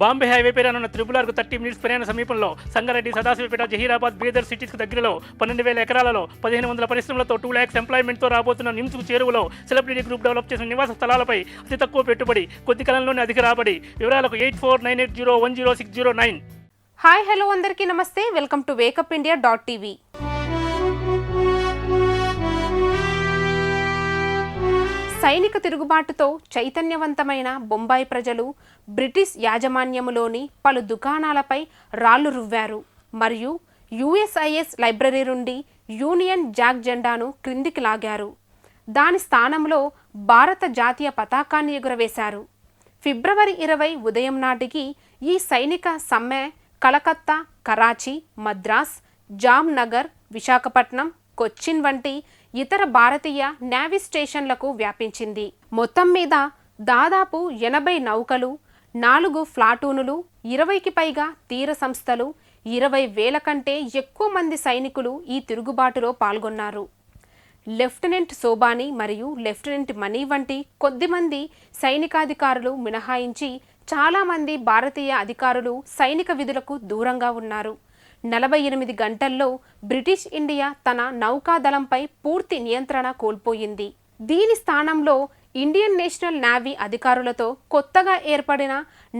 Bombay highway పైన ఉన్న త్రిపులార్కు 30 minutes ప్రయాణ సమీపంలో సంగారెడ్డి, సదాశివపేట, జహీరాబాద్, బీదర్ సిటీస్కు దగ్గరలో 12,000 ఎకరాలలో 1,500 పరిశ్రమలతో 2 lakhs ఎంప్లాయ్మెంట్తో రాబోతున్న నిమ్స్కు చేరువలో సెలబ్రిటీ గ్రూప్ డెవలప్ చేసిన నివాస స్థలాలపై అతి తక్కువ పెట్టుబడి, కొద్ది కాలంలోనే అధిక రాబడి. వివరాలకు 8498010609. హాయ్ హలో అందరికీ నమస్తే. Welcome to wakeup.india.tv. సైనిక తిరుగుబాటుతో చైతన్యవంతమైన బొంబాయి ప్రజలు బ్రిటిష్ యాజమాన్యములోని పలు దుకాణాలపై రాళ్లు రువ్వారు మరియు USIS లైబ్రరీ నుండి యూనియన్ జాక్ జెండాను క్రిందికి లాగారు. దాని స్థానంలో భారత జాతీయ పతాకాన్ని ఎగురవేశారు. ఫిబ్రవరి 20 ఉదయం నాటికి ఈ సైనిక సమ్మె కలకత్తా, కరాచీ, మద్రాస్, జామ్నగర్, విశాఖపట్నం, కొచ్చిన్ వంటి ఇతర భారతీయ నేవీ స్టేషన్లకు వ్యాపించింది. మొత్తం మీద దాదాపు 80 నౌకలు, 4 ప్లాటూనులు, 20కి పైగా తీర సంస్థలు, 20,000 కంటే ఎక్కువ మంది సైనికులు ఈ తిరుగుబాటులో పాల్గొన్నారు. లెఫ్టినెంట్ సోబాని మరియు లెఫ్టినెంట్ మనీ వంటి కొద్దిమంది సైనికాధికారులు మినహాయించి చాలామంది భారతీయ అధికారులు సైనిక విధులకు దూరంగా ఉన్నారు. 48 గంటల్లో బ్రిటిష్ ఇండియా తన నౌకాదళంపై పూర్తి నియంత్రణ కోల్పోయింది. దీని స్థానంలో ఇండియన్ నేషనల్ నేవీ అధికారులతో కొత్తగా ఏర్పడిన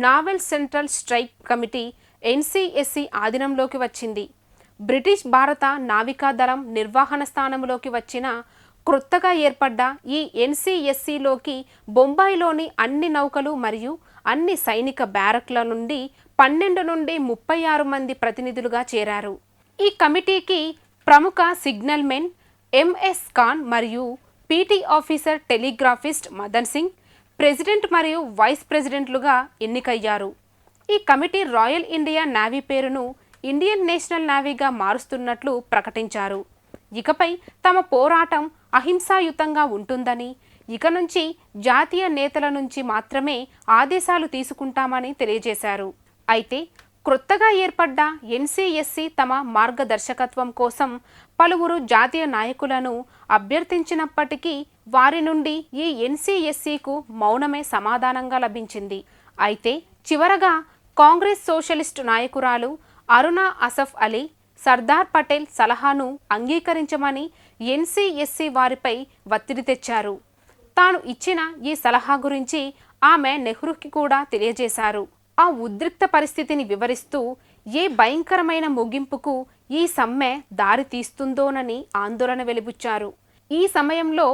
naval central strike committee NCSC ఆధీనంలోకి వచ్చింది. బ్రిటిష్ భారత నావికాదళం నిర్వహణ స్థానంలోకి వచ్చిన క్రొత్తగా ఏర్పడ్డ ఈ NCSCలోకి బొంబాయిలోని అన్ని నౌకలు మరియు అన్ని సైనిక బ్యారక్ల నుండి 12 నుండి 36 మంది ప్రతినిధులుగా చేరారు. ఈ కమిటీకి ప్రముఖ సిగ్నల్ మెన్ MS ఖాన్ మరియు PT officer telegraphist Madan Singh president మరియు వైస్ ప్రెసిడెంట్లుగా ఎన్నికయ్యారు. ఈ కమిటీ రాయల్ ఇండియా నేవీ పేరును ఇండియన్ నేషనల్ నేవీగా మారుస్తున్నట్లు ప్రకటించారు. ఇకపై తమ పోరాటం అహింసాయుతంగా ఉంటుందని, ఇక నుంచి జాతీయ నేతల నుంచి మాత్రమే ఆదేశాలు తీసుకుంటామని తెలియజేశారు. అయితే క్రొత్తగా ఏర్పడ్డ NCSC తమ మార్గదర్శకత్వం కోసం పలువురు జాతీయ నాయకులను అభ్యర్థించినప్పటికీ వారి నుండి ఈ NCSCకు మౌనమే సమాధానంగా లభించింది. అయితే చివరగా కాంగ్రెస్ సోషలిస్టు నాయకురాలు అరుణా అసఫ్ అలీ సర్దార్ పటేల్ సలహాను అంగీకరించమని NCSC వారిపై ఒత్తిడి తెచ్చారు. తాను ఇచ్చిన ఈ సలహా గురించి ఆమె నెహ్రూకి కూడా తెలియజేశారు. ఆ ఉద్రిక్త పరిస్థితిని వివరిస్తూ ఏ భయంకరమైన ముగింపుకు ఈ సమ్మె దారి తీస్తుందోనని ఆందోళన వెలిబుచ్చారు. ఈ సమయంలో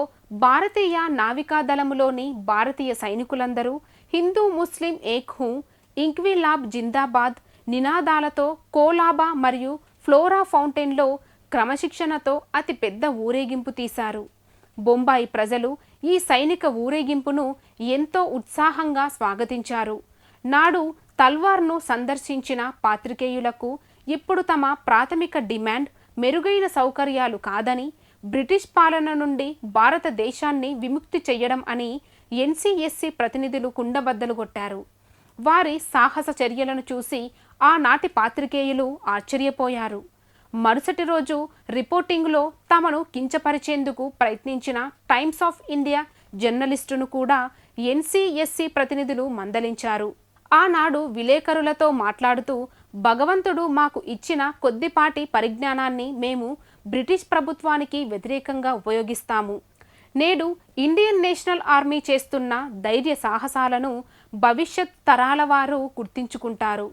భారతీయ నావికాదళములోని భారతీయ సైనికులందరూ హిందూ ముస్లిం ఏక్ హూ, ఇంక్విలాబ్ జిందాబాద్ నినాదాలతో కోలాబా మరియు ఫ్లోరా ఫౌంటైన్లో క్రమశిక్షణతో అతి పెద్ద ఊరేగింపు తీశారు. బొంబాయి ప్రజలు ఈ సైనిక ఊరేగింపును ఎంతో ఉత్సాహంగా స్వాగతించారు. నాడు తల్వార్ను సందర్శించిన పాత్రికేయులకు ఇప్పుడు తమ ప్రాథమిక డిమాండ్ మెరుగైన సౌకర్యాలు కాదని, బ్రిటిష్ పాలన నుండి భారతదేశాన్ని విముక్తి చెయ్యడం అని NCSC ప్రతినిధులు కుండబద్దలు కొట్టారు. వారి సాహస చర్యలను చూసి ఆనాటి పాత్రికేయులు ఆశ్చర్యపోయారు. మరుసటి రోజు రిపోర్టింగ్లో తమను కించపరిచేందుకు ప్రయత్నించిన టైమ్స్ ఆఫ్ ఇండియా జర్నలిస్టును కూడా NCSC ప్రతినిధులు మందలించారు. ఆనాడు విలేకరులతో మాట్లాడుతూ, భగవంతుడు మాకు ఇచ్చిన కొద్దిపాటి పరిజ్ఞానాన్ని మేము బ్రిటిష్ ప్రభుత్వానికి వ్యతిరేకంగా ఉపయోగిస్తాము. నేడు ఇండియన్ నేషనల్ ఆర్మీ చేస్తున్న ధైర్య సాహసాలను భవిష్యత్ తరాల వారు గుర్తించుకుంటారు.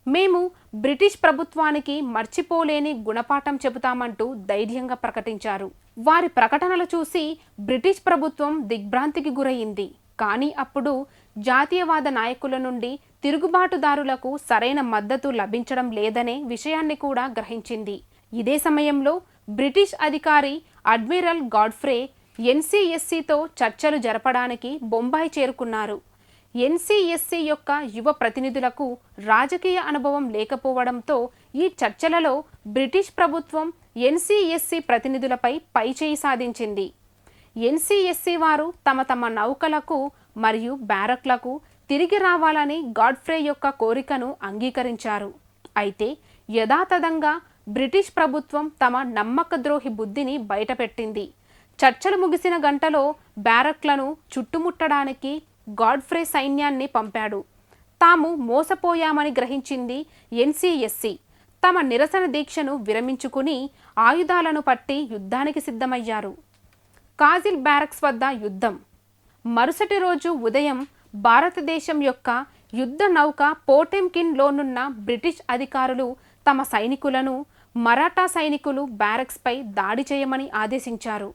మేము బ్రిటిష్ ప్రభుత్వానికి మర్చిపోలేని గుణపాఠం చెబుతామంటూ ధైర్యంగా ప్రకటించారు. వారి ప్రకటనలు చూసి బ్రిటిష్ ప్రభుత్వం దిగ్భ్రాంతికి గురయింది. కానీ అప్పుడు జాతీయవాద నాయకుల నుండి తిరుగుబాటుదారులకు సరైన మద్దతు లభించడం లేదనే విషయాన్ని కూడా గ్రహించింది. ఇదే సమయంలో బ్రిటిష్ అధికారి అడ్మిరల్ గాడ్ఫ్రే NCSCతో చర్చలు జరపడానికి బొంబాయి చేరుకున్నారు. NCSC యొక్క యువ ప్రతినిధులకు రాజకీయ అనుభవం లేకపోవడంతో ఈ చర్చలలో బ్రిటిష్ ప్రభుత్వం NCSC ప్రతినిధులపై పైచేయి సాధించింది. NCSC వారు తమ నౌకలకు మరియు బ్యారక్లకు తిరిగి రావాలని గాడ్ఫ్రే యొక్క కోరికను అంగీకరించారు. అయితే యథాతథంగా బ్రిటిష్ ప్రభుత్వం తమ నమ్మకద్రోహి బుద్ధిని బయటపెట్టింది. చర్చలు ముగిసిన గంటలో బ్యారక్లను చుట్టుముట్టడానికి గాడ్ఫ్రే సైన్యాన్ని పంపాడు. తాము మోసపోయామని గ్రహించింది ఎన్సీఎస్సీ. తమ నిరసన దీక్షను విరమించుకుని ఆయుధాలను పట్టి యుద్ధానికి సిద్ధమయ్యారు. కాజిల్ బ్యారక్స్ వద్ద యుద్ధం. మరుసటి రోజు ఉదయం భారతదేశం యొక్క యుద్ధ నౌక పోటెంకిన్లోనున్న బ్రిటిష్ అధికారులు తమ సైనికులను మరాఠా సైనికులు బ్యారక్స్పై దాడి చేయమని ఆదేశించారు.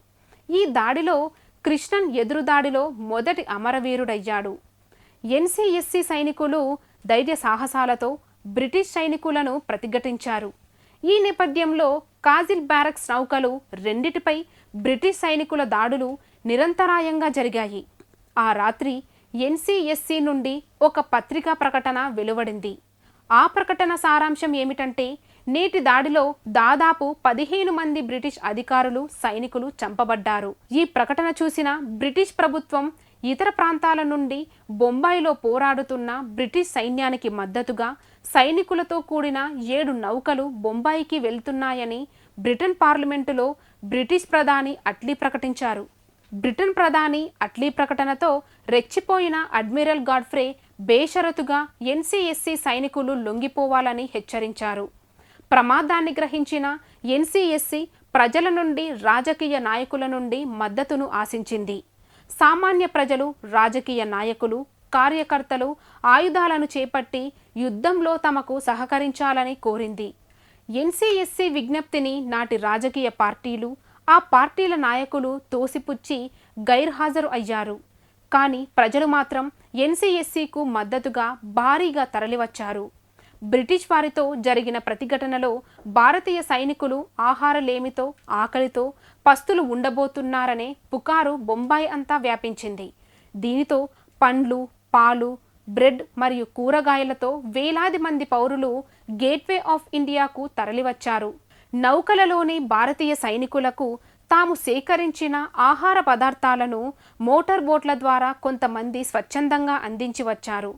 ఈ దాడిలో కృష్ణన్ ఎదురుదాడిలో మొదటి అమరవీరుడయ్యాడు. ఎన్సీఎస్సీ సైనికులు ధైర్య సాహసాలతో బ్రిటిష్ సైనికులను ప్రతిఘటించారు. ఈ నేపథ్యంలో కాజిల్ బ్యారక్స్ నౌకలు రెండిటిపై బ్రిటిష్ సైనికుల దాడులు నిరంతరాయంగా జరిగాయి. ఆ రాత్రి ఎన్సీఎస్సీ నుండి ఒక పత్రికా ప్రకటన వెలువడింది. ఆ ప్రకటన సారాంశం ఏమిటంటే, నేటి దాడిలో దాదాపు 15 మంది బ్రిటిష్ అధికారులు సైనికులు చంపబడ్డారు. ఈ ప్రకటన చూసిన బ్రిటిష్ ప్రభుత్వం ఇతర ప్రాంతాల నుండి బొంబాయిలో పోరాడుతున్న బ్రిటిష్ సైన్యానికి మద్దతుగా సైనికులతో కూడిన 7 నౌకలు బొంబాయికి వెళ్తున్నాయని బ్రిటన్ పార్లమెంటులో బ్రిటిష్ ప్రధాని అట్లీ ప్రకటించారు. బ్రిటన్ ప్రధాని అట్లీ ప్రకటనతో రెచ్చిపోయిన అడ్మిరల్ గాడ్ఫ్రే బేషరతుగా ఎన్సీఎస్సీ సైనికులు లొంగిపోవాలని హెచ్చరించారు. ప్రమాదాన్ని గ్రహించిన ఎన్సీఎస్సీ ప్రజల నుండి రాజకీయ నాయకుల నుండి మద్దతును ఆశించింది. సామాన్య ప్రజలు, రాజకీయ నాయకులు, కార్యకర్తలు ఆయుధాలను చేపట్టి యుద్ధంలో తమకు సహకరించాలని కోరింది. ఎన్సీఎస్సీ విజ్ఞప్తిని నాటి రాజకీయ పార్టీలు, ఆ పార్టీల నాయకులు తోసిపుచ్చి గైర్హాజరు అయ్యారు. కానీ ప్రజలు మాత్రం ఎన్సీఎస్సీకు మద్దతుగా భారీగా తరలివచ్చారు. బ్రిటిష్ వారితో జరిగిన ప్రతిఘటనలో భారతీయ సైనికులు ఆహారలేమితో, ఆకలితో పస్తులు ఉండబోతున్నారనే పుకారు బొంబాయి అంతా వ్యాపించింది. దీనితో పండ్లు, పాలు, బ్రెడ్ మరియు కూరగాయలతో వేలాది మంది పౌరులు గేట్వే ఆఫ్ ఇండియాకు తరలివచ్చారు. నౌకలలోని భారతీయ సైనికులకు తాము సేకరించిన ఆహార పదార్థాలను మోటార్ బోట్ల ద్వారా కొంతమంది స్వచ్ఛందంగా అందించి వచ్చారు.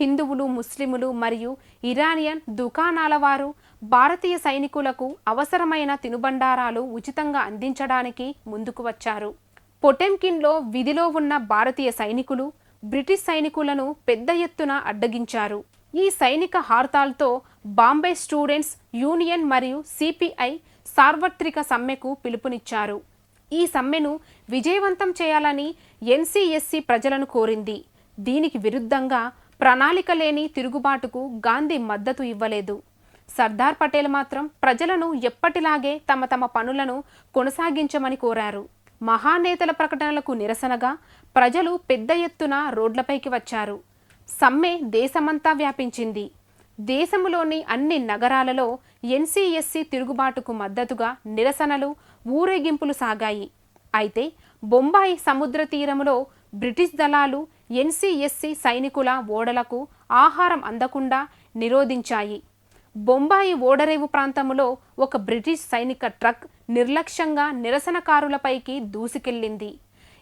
హిందువులు, ముస్లిములు మరియు ఇరానియన్ దుకాణాల వారు భారతీయ సైనికులకు అవసరమైన తినుబండారాలు ఉచితంగా అందించడానికి ముందుకు వచ్చారు. పొటెంకిన్లో విధిలో ఉన్న భారతీయ సైనికులు బ్రిటిష్ సైనికులను పెద్ద ఎత్తున అడ్డగించారు. ఈ సైనిక హార్తాల్తో బాంబే స్టూడెంట్స్ యూనియన్ మరియు సిపిఐ సార్వత్రిక సమ్మెకు పిలుపునిచ్చారు. ఈ సమ్మెను విజయవంతం చేయాలని ఎన్సీఎస్సీ ప్రజలను కోరింది. దీనికి విరుద్ధంగా ప్రణాళిక లేని తిరుగుబాటుకు గాంధీ మద్దతు ఇవ్వలేదు. సర్దార్ పటేల్ మాత్రం ప్రజలను ఎప్పటిలాగే తమ తమ పనులను కొనసాగించమని కోరారు. మహానేతల ప్రకటనలకు నిరసనగా ప్రజలు పెద్ద ఎత్తున రోడ్లపైకి వచ్చారు. సమ్మె దేశమంతా వ్యాపించింది. దేశంలోని అన్ని నగరాలలో ఎన్సీఎస్సీ తిరుగుబాటుకు మద్దతుగా నిరసనలు, ఊరేగింపులు సాగాయి. అయితే బొంబాయి సముద్ర తీరంలో బ్రిటిష్ దళాలు ఎన్సీఎస్సీ సైనికుల ఓడలకు ఆహారం అందకుండా నిరోధించాయి. బొంబాయి ఓడరేవు ప్రాంతంలో ఒక బ్రిటిష్ సైనిక ట్రక్ నిర్లక్ష్యంగా నిరసనకారులపైకి దూసుకెళ్లింది.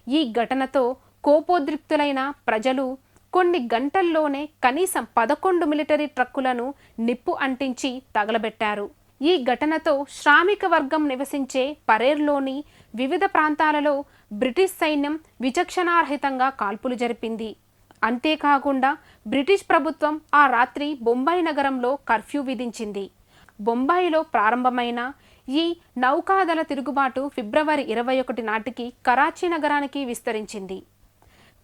ఈ ఘటనతో కోపోద్రిక్తులైన ప్రజలు కొన్ని గంటల్లోనే కనీసం 11 మిలిటరీ ట్రక్కులను నిప్పు అంటించి తగలబెట్టారు. ఈ ఘటనతో శ్రామిక వర్గం నివసించే పరేర్లోని వివిధ ప్రాంతాలలో బ్రిటిష్ సైన్యం విచక్షణారహితంగా కాల్పులు జరిపింది. అంతేకాకుండా బ్రిటిష్ ప్రభుత్వం ఆ రాత్రి బొంబాయి నగరంలో కర్ఫ్యూ విధించింది. బొంబాయిలో ప్రారంభమైన ఈ నౌకాదళ తిరుగుబాటు ఫిబ్రవరి 21 నాటికి కరాచీ నగరానికి విస్తరించింది.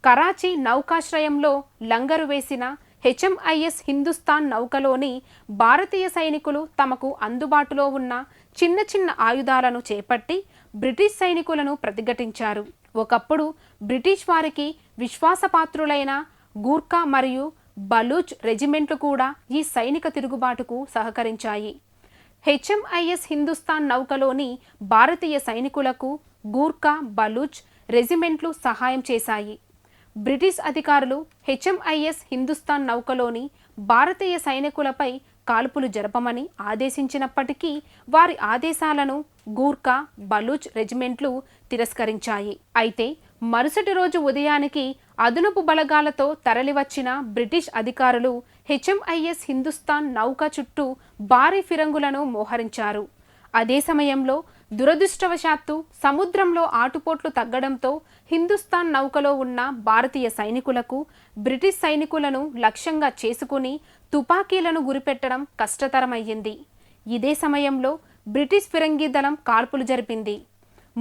కరాచీ నౌకాశ్రయంలో లంగరు వేసిన హెచ్ఎంఐఎస్ హిందుస్థాన్ నౌకలోని భారతీయ సైనికులు తమకు అందుబాటులో ఉన్న చిన్న చిన్న ఆయుధాలను చేపట్టి బ్రిటిష్ సైనికులను ప్రతిఘటించారు. ఒకప్పుడు బ్రిటిష్ వారికి విశ్వాసపాత్రులైన గూర్ఖా మరియు బలూచ్ రెజిమెంట్లు కూడా ఈ సైనిక తిరుగుబాటుకు సహకరించాయి. హెచ్ఎంఐఎస్ హిందుస్థాన్ నౌకలోని భారతీయ సైనికులకు గూర్ఖా, బలూచ్ రెజిమెంట్లు సహాయం చేశాయి. బ్రిటిష్ అధికారులు హెచ్ఎంఐఎస్ హిందుస్థాన్ నౌకలోని భారతీయ సైనికులపై కాల్పులు జరపమని ఆదేశించినప్పటికీ వారి ఆదేశాలను గూర్ఖా, బలూచ్ రెజిమెంట్లు తిరస్కరించాయి. అయితే మరుసటి రోజు ఉదయానికి అదనపు బలగాలతో తరలివచ్చిన బ్రిటిష్ అధికారులు హెచ్ఎంఐఎస్ హిందుస్థాన్ నౌక చుట్టూ భారీ ఫిరంగులను మోహరించారు. అదే సమయంలో దురదృష్టవశాత్తు సముద్రంలో ఆటుపోట్లు తగ్గడంతో హిందుస్థాన్ నౌకలో ఉన్న భారతీయ సైనికులకు బ్రిటిష్ సైనికులను లక్ష్యంగా చేసుకుని తుపాకీలను గురిపెట్టడం కష్టతరమయ్యింది. ఇదే సమయంలో బ్రిటిష్ ఫిరంగి దళం కాల్పులు జరిపింది.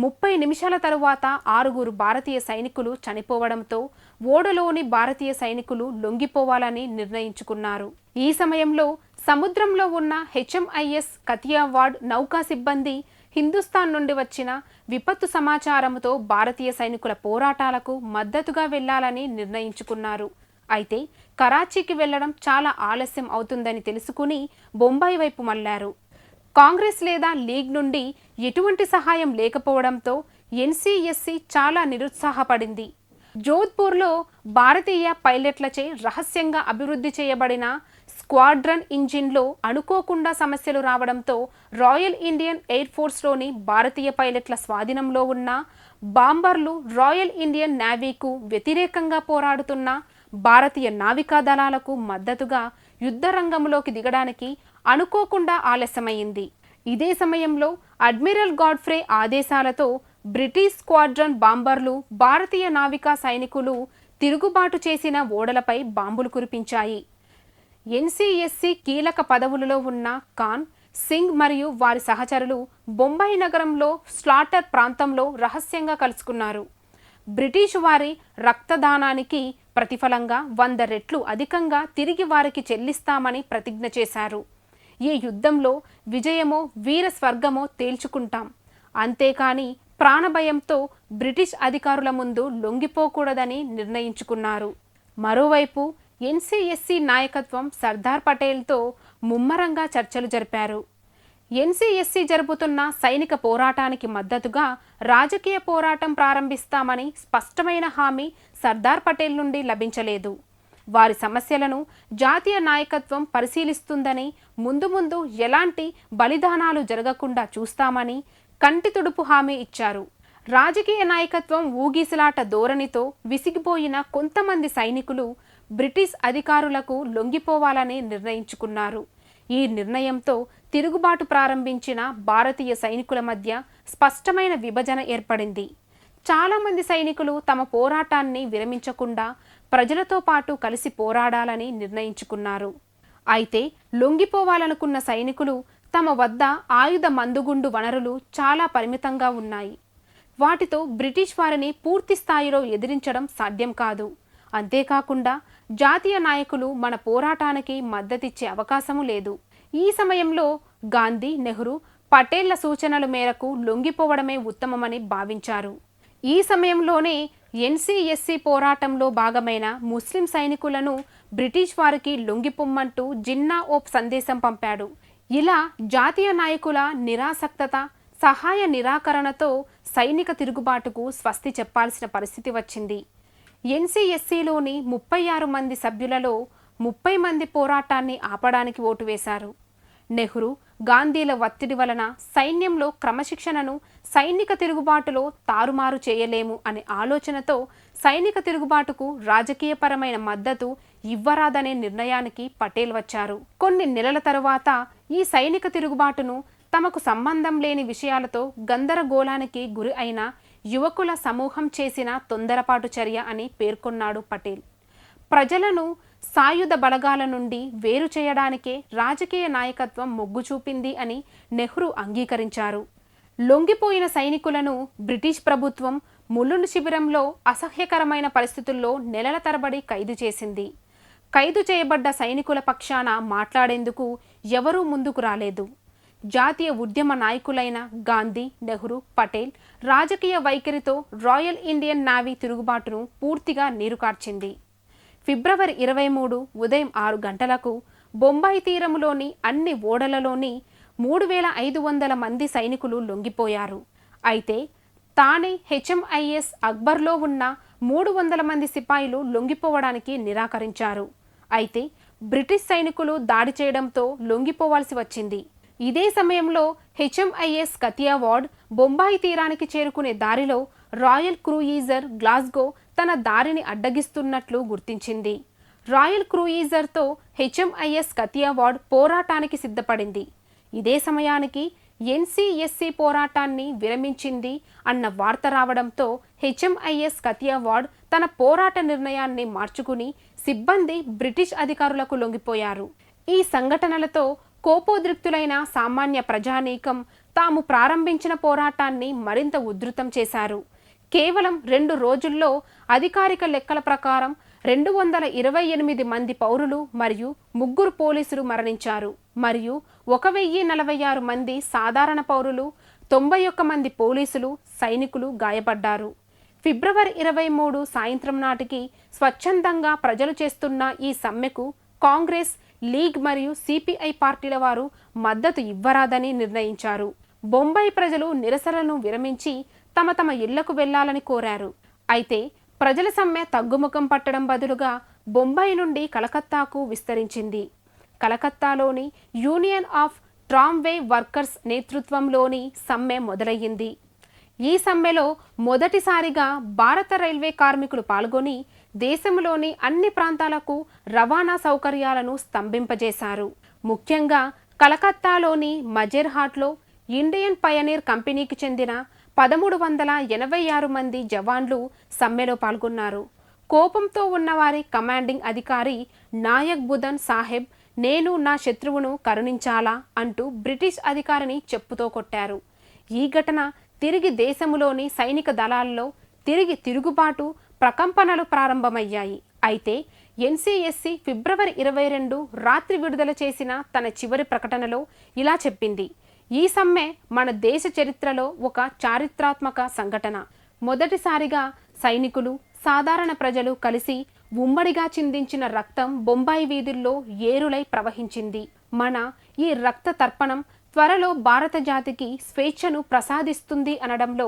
30 నిమిషాల తరువాత 6 భారతీయ సైనికులు చనిపోవడంతో ఓడలోని భారతీయ సైనికులు లొంగిపోవాలని నిర్ణయించుకున్నారు. ఈ సమయంలో సముద్రంలో ఉన్న HMIS కతియావాడ్ నౌకా సిబ్బంది హిందుస్థాన్ నుండి వచ్చిన విపత్తు సమాచారంతో భారతీయ సైనికుల పోరాటాలకు మద్దతుగా వెళ్లాలని నిర్ణయించుకున్నారు. అయితే కరాచీకి వెళ్లడం చాలా ఆలస్యం అవుతుందని తెలుసుకుని బొంబాయి వైపు మళ్లారు. కాంగ్రెస్ లేదా లీగ్ నుండి ఎటువంటి సహాయం లేకపోవడంతో NCSC చాలా నిరుత్సాహపడింది. జోధ్పూర్లో భారతీయ పైలట్లచే రహస్యంగా అభివృద్ధి చేయబడిన స్క్వాడ్రన్ ఇంజిన్లో అనుకోకుండా సమస్యలు రావడంతో రాయల్ ఇండియన్ ఎయిర్ ఫోర్స్లోని భారతీయ పైలట్ల స్వాధీనంలో ఉన్న బాంబర్లు రాయల్ ఇండియన్ నేవీకు వ్యతిరేకంగా పోరాడుతున్న భారతీయ నావికా దళాలకు మద్దతుగా యుద్ధ రంగంలోకి దిగడానికి అనుకోకుండా ఆలస్యమైంది. ఇదే సమయంలో అడ్మిరల్ గాడ్ఫ్రే ఆదేశాలతో బ్రిటిష్ స్క్వాడ్రన్ బాంబర్లు భారతీయ నావికా సైనికులు తిరుగుబాటు చేసిన ఓడలపై బాంబులు కురిపించాయి. NCSC కీలక పదవులలో ఉన్న ఖాన్ సింగ్ మరియు వారి సహచరులు బొంబాయి నగరంలో స్లాటర్ ప్రాంతంలో రహస్యంగా కలుసుకున్నారు. బ్రిటిష్ వారి రక్తదానానికి ప్రతిఫలంగా 100 రెట్లు అధికంగా తిరిగి వారికి చెల్లిస్తామని ప్రతిజ్ఞ చేశారు. ఈ యుద్ధంలో విజయమో వీర స్వర్గమో తేల్చుకుంటాం, అంతేకాని ప్రాణభయంతో బ్రిటిష్ అధికారుల ముందు లొంగిపోకూడదని నిర్ణయించుకున్నారు. మరోవైపు NCSC నాయకత్వం సర్దార్ పటేల్తో ముమ్మరంగా చర్చలు జరిపారు. NCSC జరుపుతున్న సైనిక పోరాటానికి మద్దతుగా రాజకీయ పోరాటం ప్రారంభిస్తామని స్పష్టమైన హామీ సర్దార్ పటేల్ నుండి లభించలేదు. వారి సమస్యలను జాతీయ నాయకత్వం పరిశీలిస్తుందని, ముందు ముందు ఎలాంటి బలిదానాలు జరగకుండా చూస్తామని కంటి తుడుపు హామీ ఇచ్చారు. రాజకీయ నాయకత్వం ఊగిసలాట ధోరణితో విసిగిపోయిన కొంతమంది సైనికులు బ్రిటిష్ అధికారులకు లొంగిపోవాలని నిర్ణయించుకున్నారు. ఈ నిర్ణయంతో తిరుగుబాటు ప్రారంభించిన భారతీయ సైనికుల మధ్య స్పష్టమైన విభజన ఏర్పడింది. చాలామంది సైనికులు తమ పోరాటాన్ని విరమించకుండా ప్రజలతో పాటు కలిసి పోరాడాలని నిర్ణయించుకున్నారు. అయితే లొంగిపోవాలనుకున్న సైనికులు తమ వద్ద ఆయుధ మందుగుండు వనరులు చాలా పరిమితంగా ఉన్నాయి. వాటితో బ్రిటిష్ వారిని పూర్తి స్థాయిలో ఎదిరించడం సాధ్యం కాదు. అంతేకాకుండా జాతీయ నాయకులు మన పోరాటానికి మద్దతిచ్చే అవకాశము లేదు. ఈ సమయంలో గాంధీ, నెహ్రూ, పటేళ్ల సూచనల మేరకు లొంగిపోవడమే ఉత్తమమని భావించారు. ఈ సమయంలోనే NCSC పోరాటంలో భాగమైన ముస్లిం సైనికులను బ్రిటిష్ వారికి లొంగిపోమ్మంటూ జిన్నా ఓ సందేశం పంపాడు. ఇలా జాతీయ నాయకుల నిరాసక్తత, సహాయ నిరాకరణతో సైనిక తిరుగుబాటుకు స్వస్తి చెప్పాల్సిన పరిస్థితి వచ్చింది. NCSCలోని 36 మంది సభ్యులలో 30 మంది పోరాటాన్ని ఆపడానికి ఓటు వేశారు. నెహ్రూ, గాంధీల ఒత్తిడి వలన సైన్యంలో క్రమశిక్షణను సైనిక తిరుగుబాటులో తారుమారు చేయలేము అనే ఆలోచనతో సైనిక తిరుగుబాటుకు రాజకీయపరమైన మద్దతు ఇవ్వరాదనే నిర్ణయానికి పటేల్ వచ్చారు. కొన్ని నెలల తరువాత ఈ సైనిక తిరుగుబాటును తమకు సంబంధం లేని విషయాలతో గందరగోళానికి గురి అయిన యువకుల సమూహం చేసిన తొందరపాటు చర్య అని పేర్కొన్నాడు పటేల్. ప్రజలను సాయుధ బలగాల నుండి వేరు చేయడానికే రాజకీయ నాయకత్వం మొగ్గు చూపింది అని నెహ్రూ అంగీకరించారు. లొంగిపోయిన సైనికులను బ్రిటిష్ ప్రభుత్వం ములుండ్ శిబిరంలో అసహ్యకరమైన పరిస్థితుల్లో నెలల తరబడి ఖైదు చేసింది. ఖైదు చేయబడ్డ సైనికుల పక్షాన మాట్లాడేందుకు ఎవరూ ముందుకు రాలేదు. జాతీయ ఉద్యమ నాయకులైన గాంధీ, నెహ్రూ, పటేల్ రాజకీయ వైఖరితో రాయల్ ఇండియన్ నేవీ తిరుగుబాటును పూర్తిగా నీరుకార్చింది. ఫిబ్రవరి 23 ఉదయం 6 గంటలకు బొంబాయి తీరంలోని అన్ని ఓడలలోని 3500 మంది సైనికులు లొంగిపోయారు. అయితే తానే HMIS అక్బర్లో ఉన్న 300 మంది సిపాయిలు లొంగిపోవడానికి నిరాకరించారు. అయితే బ్రిటిష్ సైనికులు దాడి చేయడంతో లొంగిపోవాల్సి వచ్చింది. ఇదే సమయంలో HMIS కతియావాడ్ బొంబాయి తీరానికి చేరుకునే దారిలో రాయల్ క్రూయిజర్ గ్లాస్గో తన దారిని అడ్డగిస్తున్నట్లు గుర్తించింది. రాయల్ క్రూయిజర్తో HMIS కతియావాడ్ పోరాటానికి సిద్ధపడింది. ఇదే సమయానికి ఎన్సీఎస్సీ పోరాటాన్ని విరమించింది అన్న వార్త రావడంతో హెచ్ఎంఐఎస్ కతియావాడ్ తన పోరాట నిర్ణయాన్ని మార్చుకుని సిబ్బంది బ్రిటిష్ అధికారులకు లొంగిపోయారు. ఈ సంఘటనలతో కోపోద్రిక్తులైన సామాన్య ప్రజానీకం తాము ప్రారంభించిన పోరాటాన్ని మరింత ఉధృతం చేశారు. కేవలం 2 రోజుల్లో అధికారిక లెక్కల ప్రకారం 228 మంది పౌరులు మరియు 3 పోలీసులు మరణించారు మరియు 1046 మంది సాధారణ పౌరులు, 91 మంది పోలీసులు, సైనికులు గాయపడ్డారు. ఫిబ్రవరి 23 సాయంత్రం నాటికి స్వచ్ఛందంగా ప్రజలు చేస్తున్న ఈ సమ్మెకు కాంగ్రెస్, లీగ్ మరియు సిపిఐ పార్టీల వారు మద్దతు ఇవ్వరాదని నిర్ణయించారు. బొంబాయి ప్రజలు నిరసనలను విరమించి తమ తమ ఇళ్లకు వెళ్లాలని కోరారు. అయితే ప్రజల సమ్మె తగ్గుముఖం పట్టడం బదులుగా బొంబాయి నుండి కలకత్తాకు విస్తరించింది. కలకత్తాలోని యూనియన్ ఆఫ్ ట్రామ్వే వర్కర్స్ నేతృత్వంలోని సమ్మె మొదలయ్యింది. ఈ సమ్మెలో మొదటిసారిగా భారత రైల్వే కార్మికులు పాల్గొని దేశంలోని అన్ని ప్రాంతాలకు రవాణా సౌకర్యాలను స్తంభింపజేశారు. ముఖ్యంగా కలకత్తాలోని మజేర్హాట్లో ఇండియన్ పయనీర్ కంపెనీకి చెందిన 1386 మంది జవాన్లు సమ్మెలో పాల్గొన్నారు. కోపంతో ఉన్నవారి కమాండింగ్ అధికారి నాయక్ బుదన్ సాహెబ్ నేను నా శత్రువును కరుణించాలా అంటూ బ్రిటిష్ అధికారిని చెప్పుతో కొట్టారు. ఈ ఘటన తిరిగి దేశంలోని సైనిక దళాల్లో తిరుగుబాటు ప్రకంపనలు ప్రారంభమయ్యాయి. అయితే ఎన్సీఎస్సీ ఫిబ్రవరి 22 రాత్రి విడుదల చేసిన తన చివరి ప్రకటనలో ఇలా చెప్పింది: ఈ సమ్మె మన దేశ చరిత్రలో ఒక చారిత్రాత్మక సంఘటన. మొదటిసారిగా సైనికులు, సాధారణ ప్రజలు కలిసి ఉమ్మడిగా చిందించిన రక్తం బొంబాయి వీధుల్లో ఏరులై ప్రవహించింది. మన ఈ రక్త తర్పణం త్వరలో భారత జాతికి స్వేచ్ఛను ప్రసాదిస్తుంది అనడంలో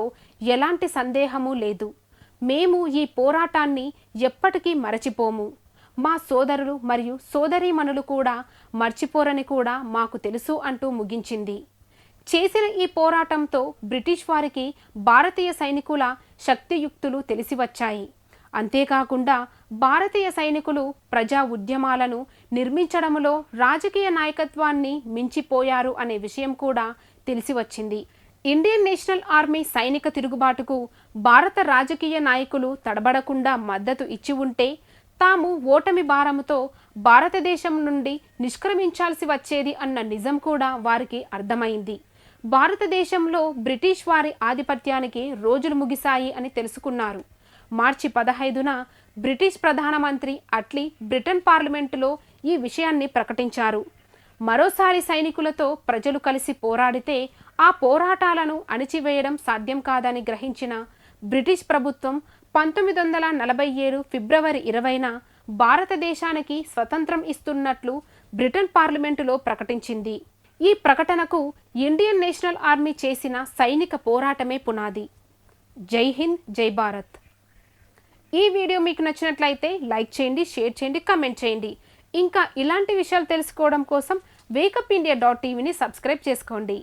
ఎలాంటి సందేహమూ లేదు. మేము ఈ పోరాటాన్ని ఎప్పటికీ మరచిపోము. మా సోదరులు మరియు సోదరీమణులు కూడా మర్చిపోరని కూడా మాకు తెలుసు అంటూ ముగించింది. చేసిన ఈ పోరాటంతో బ్రిటిష్ వారికి భారతీయ సైనికుల శక్తియుక్తులు తెలిసి వచ్చాయి. అంతేకాకుండా భారతీయ సైనికులు ప్రజా ఉద్యమాలను నిర్మించడంలో రాజకీయ నాయకత్వాన్ని మించిపోయారు అనే విషయం కూడా తెలిసి వచ్చింది. ఇండియన్ నేషనల్ ఆర్మీ సైనిక తిరుగుబాటుకు భారత రాజకీయ నాయకులు తడబడకుండా మద్దతు ఇచ్చి ఉంటే తాము ఓటమి భారముతో భారతదేశం నుండి నిష్క్రమించాల్సి వచ్చేది అన్న నిజం కూడా వారికి అర్థమైంది. భారతదేశంలో బ్రిటిష్ వారి ఆధిపత్యానికి రోజులు ముగిశాయి అని తెలుసుకున్నారు. మార్చి 15న బ్రిటిష్ ప్రధానమంత్రి అట్లీ బ్రిటన్ పార్లమెంటులో ఈ విషయాన్ని ప్రకటించారు. మరోసారి సైనికులతో ప్రజలు కలిసి పోరాడితే ఆ పోరాటాలను అణిచివేయడం సాధ్యం కాదని గ్రహించిన బ్రిటిష్ ప్రభుత్వం 1947 ఫిబ్రవరి 20న భారతదేశానికి స్వతంత్రం ఇస్తున్నట్లు బ్రిటన్ పార్లమెంటులో ప్రకటించింది. ఈ ప్రకటనకు ఇండియన్ నేషనల్ ఆర్మీ చేసిన సైనిక పోరాటమే పునాది. జై హింద్, జై భారత్. ఈ వీడియో మీకు నచ్చినట్లయితే లైక్ చేయండి, షేర్ చేయండి, కామెంట్ చేయండి. ఇంకా ఇలాంటి విషయాలు తెలుసుకోవడం కోసం wakeupindia.tvని సబ్స్క్రైబ్ చేసుకోండి.